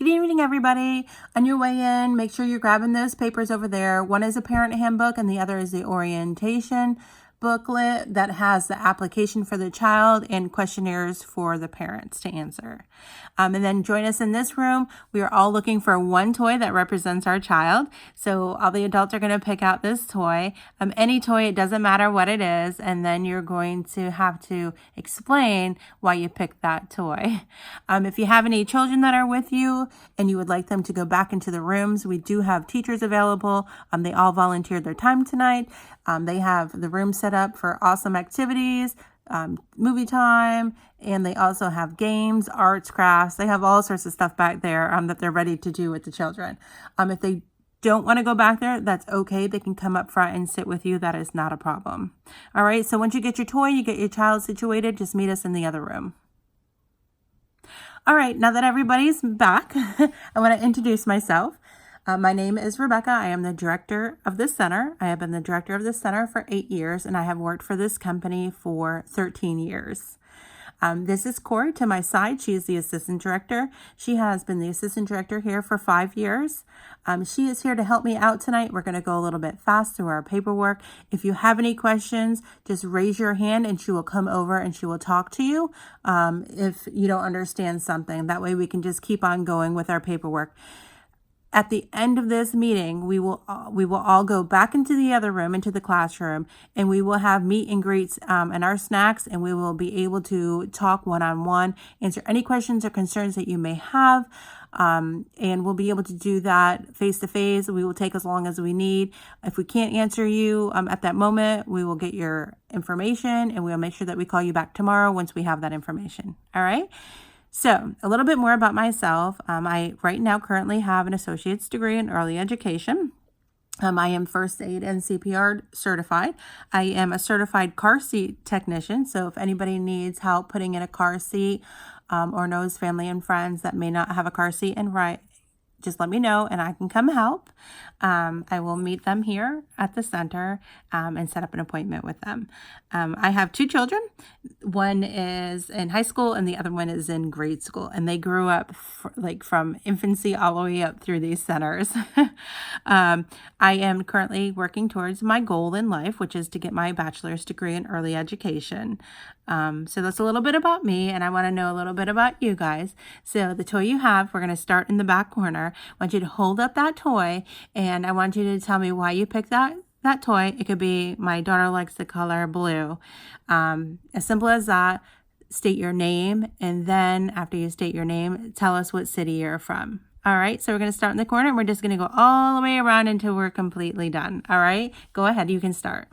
Good evening, everybody. On your way in, make sure you're grabbing those papers over there. One is a parent handbook and the other is the orientation booklet that has the application for the child and questionnaires for the parents to answer. And then join us in this room. We are all looking for one toy that represents our child. So all the adults are going to pick out this toy. Any toy, it doesn't matter what it is. And then you're going to have to explain why you picked that toy. If you have any children that are with you and you would like them to go back into the rooms, we do have teachers available. They all volunteered their time tonight. They have the room set up for awesome activities, movie time, and they also have games, arts, crafts. They have all sorts of stuff back there that they're ready to do with the children. If they don't want to go back there, that's okay. They can come up front and sit with you. That is not a problem. All right, so once you get your toy, you get your child situated, just meet us in the other room. All right, now that everybody's back, I want to introduce myself. My name is Rebecca. I am the director of this center. I have been the director of this center for 8 years, and I have worked for this company for 13 years. This is Corey to my side. She is the assistant director. She has been the assistant director here for 5 years. She is here to help me out tonight. We're going to go a little bit fast through our paperwork. If you have any questions, just raise your hand and she will come over and she will talk to you if you don't understand something. That way we can just keep on going with our paperwork. At the end of this meeting, we will all go back into the other room, into the classroom, and we will have meet and greets and our snacks, and we will be able to talk one-on-one, answer any questions or concerns that you may have, and we'll be able to do that face-to-face. We will take as long as we need. If we can't answer you at that moment, we will get your information, and we'll make sure that we call you back tomorrow once we have that information. All right? So a little bit more about myself. I right now currently have an associate's degree in early education. I am first aid and CPR certified. I am a certified car seat technician. So if anybody needs help putting in a car seat or knows family and friends that may not have a car seat and ride, just let me know and I can come help. I will meet them here at the center and set up an appointment with them. I have 2 children. One is in high school and the other one is in grade school. And they grew up from infancy all the way up through these centers. I am currently working towards my goal in life, which is to get my bachelor's degree in early education. So that's a little bit about me, and I want to know a little bit about you guys. So the toy you have, we're going to start in the back corner. I want you to hold up that toy, and I want you to tell me why you picked that toy. It could be, my daughter likes the color blue. As simple as that. State your name, and then after you state your name, tell us what city you're from. All right, so we're going to start in the corner, and we're just going to go all the way around until we're completely done. All right, go ahead, you can start.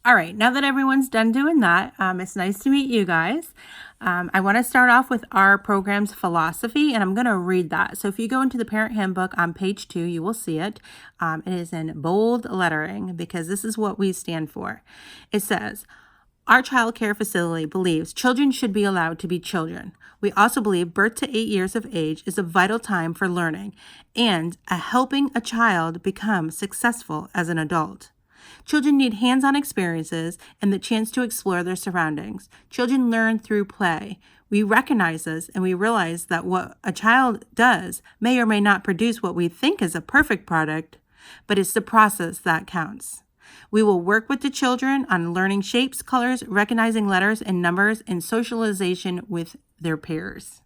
All right, now that everyone's done doing that, it's nice to meet you guys. I want to start off with our program's philosophy, and I'm going to read that. So if you go into the parent handbook on page 2, you will see it. It is in bold lettering because this is what we stand for. It says, our child care facility believes children should be allowed to be children. We also believe birth to 8 years of age is a vital time for learning and helping a child become successful as an adult. Children need hands-on experiences and the chance to explore their surroundings. Children learn through play. We recognize this and we realize that what a child does may or may not produce what we think is a perfect product, but it's the process that counts. We will work with the children on learning shapes, colors, recognizing letters and numbers, and socialization with their peers.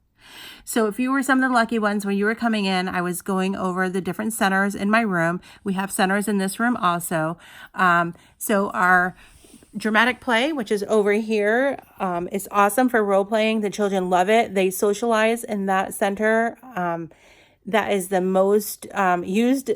So if you were some of the lucky ones, when you were coming in, I was going over the different centers in my room. We have centers in this room also. So our dramatic play, which is over here, is awesome for role playing. The children love it. They socialize in that center. That is the most used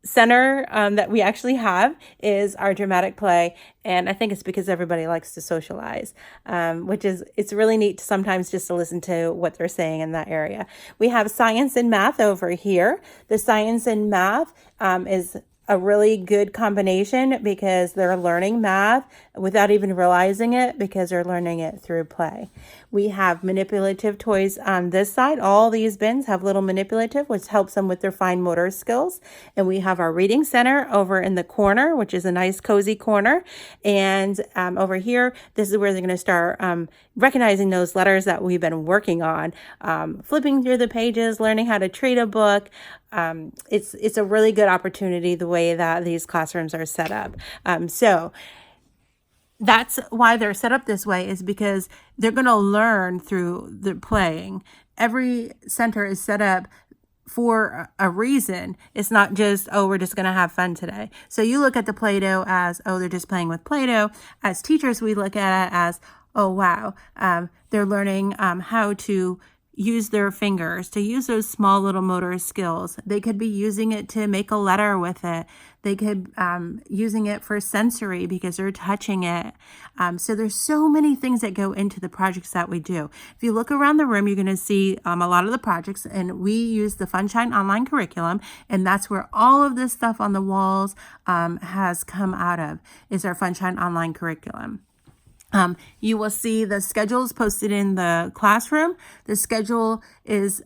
center that we actually have is our dramatic play, and I think it's because everybody likes to socialize, it's really neat sometimes just to listen to what they're saying in that area. We have science and math over here. The science and math is a really good combination because they're learning math without even realizing it because they're learning it through play. We have manipulative toys on this side. All these bins have little manipulative, which helps them with their fine motor skills. And we have our reading center over in the corner, which is a nice cozy corner. And over here, this is where they're going to start recognizing those letters that we've been working on, flipping through the pages, learning how to treat a book. It's a really good opportunity the way that these classrooms are set up. So that's why they're set up this way, is because they're going to learn through the playing. Every center is set up for a reason. It's not just, oh, we're just going to have fun today. So you look at the Play-Doh as, oh, they're just playing with Play-Doh. As teachers, we look at it as, oh, wow, they're learning how to use their fingers, to use those small little motor skills. They could be using it to make a letter with it. They could using it for sensory because they're touching it. So there's so many things that go into the projects that we do. If you look around the room, you're going to see a lot of the projects, and we use the Funshine online curriculum, and that's where all of this stuff on the walls has come out of, is our Funshine online curriculum. You will see the schedules posted in the classroom. The schedule is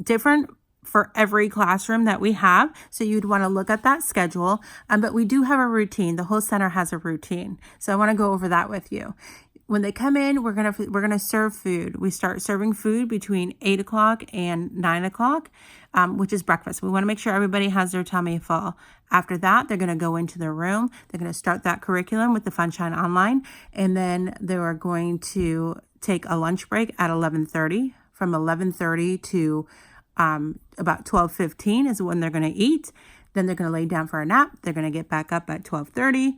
different for every classroom that we have. So you'd want to look at that schedule. But we do have a routine. The whole center has a routine. So I want to go over that with you. When they come in, we're gonna serve food. We start serving food between 8 o'clock and 9 o'clock, which is breakfast. We want to make sure everybody has their tummy full. After that, they're going to go into their room. They're going to start that curriculum with the Funshine Online, and then they are going to take a lunch break at 11:30. From 11:30 to about 12:15 is when they're going to eat. Then they're going to lay down for a nap. They're going to get back up at 12:30.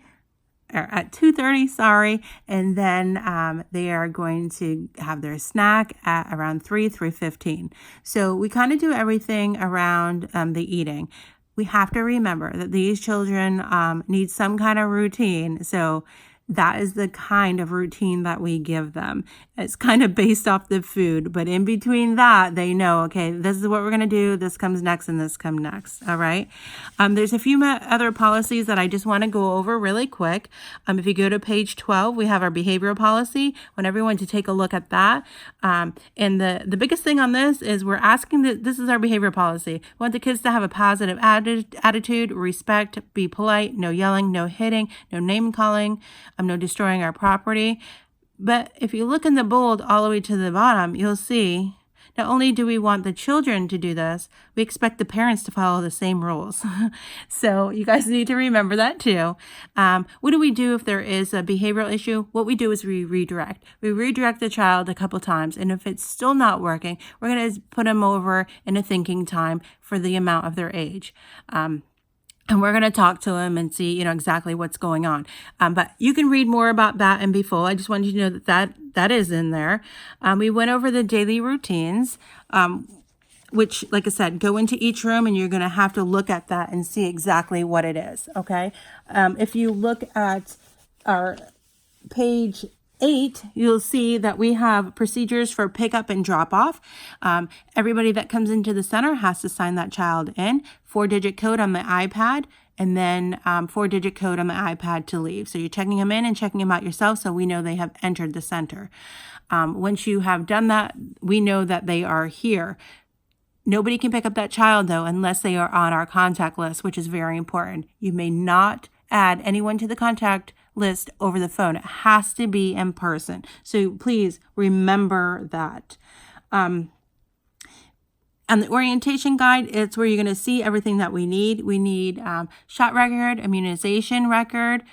Or at 2:30, and then they are going to have their snack at around 3:15. So we kind of do everything around the eating. We have to remember that these children need some kind of routine. So that is the kind of routine that we give them. It's kind of based off the food, but in between that, they know, okay, this is what we're going to do. This comes next and this comes next. All right. There's a few other policies that I just want to go over really quick. If you go to page 12, we have our behavioral policy. I want everyone to take a look at that. And the biggest thing on this is we're asking that this is our behavior policy. We want the kids to have a positive attitude, respect, be polite, no yelling, no hitting, no name calling, no destroying our property. But if you look in the bold all the way to the bottom, you'll see not only do we want the children to do this, we expect the parents to follow the same rules. So you guys need to remember that too. What do we do if there is a behavioral issue? What we do is we redirect. We redirect the child a couple times, and if it's still not working, we're going to put them over in a thinking time for the amount of their age. And we're going to talk to them and see, exactly what's going on. But you can read more about that and be full. I just wanted you to know that is in there. We went over the daily routines, which, like I said, go into each room and you're going to have to look at that and see exactly what it is. Okay. If you look at our page 8, you'll see that we have procedures for pickup and drop off. Everybody that comes into the center has to sign that child in, 4-digit code on the iPad, and then 4-digit code on the iPad to leave. So you're checking them in and checking them out yourself, so we know they have entered the center. Once you have done that, we know that they are here. Nobody can pick up that child, though, unless they are on our contact list, which is very important. You may not add anyone to the contact list over the phone. It has to be in person. So please remember that. On the orientation guide, it's where you're going to see everything that we need. We need shot record, immunization record,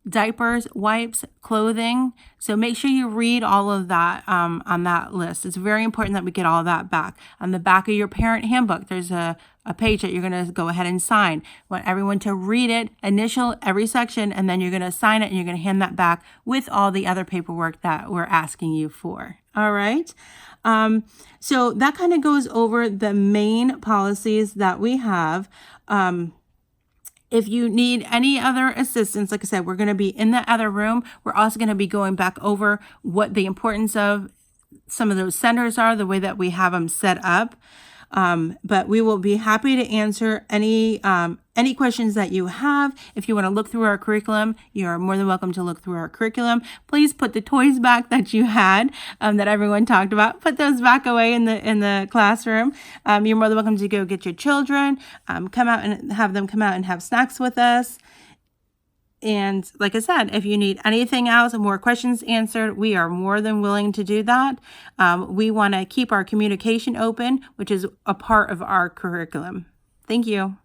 diapers, wipes, clothing. So make sure you read all of that on that list. It's very important that we get all that back. On the back of your parent handbook, there's a page that you're going to go ahead and sign. I want everyone to read it, initial every section, and then you're going to sign it and you're going to hand that back with all the other paperwork that we're asking you for. All right. So that kind of goes over the main policies that we have. If you need any other assistance, like I said, we're going to be in the other room. We're also going to be going back over what the importance of some of those centers are, the way that we have them set up. But we will be happy to answer any questions that you have. If you want to look through our curriculum, you are more than welcome to look through our curriculum. Please put the toys back that you had, that everyone talked about. Put those back away in the classroom. You're more than welcome to go get your children, come out and have them come out and have snacks with us. And like I said, if you need anything else, more questions answered, we are more than willing to do that. We want to keep our communication open, which is a part of our curriculum. Thank you.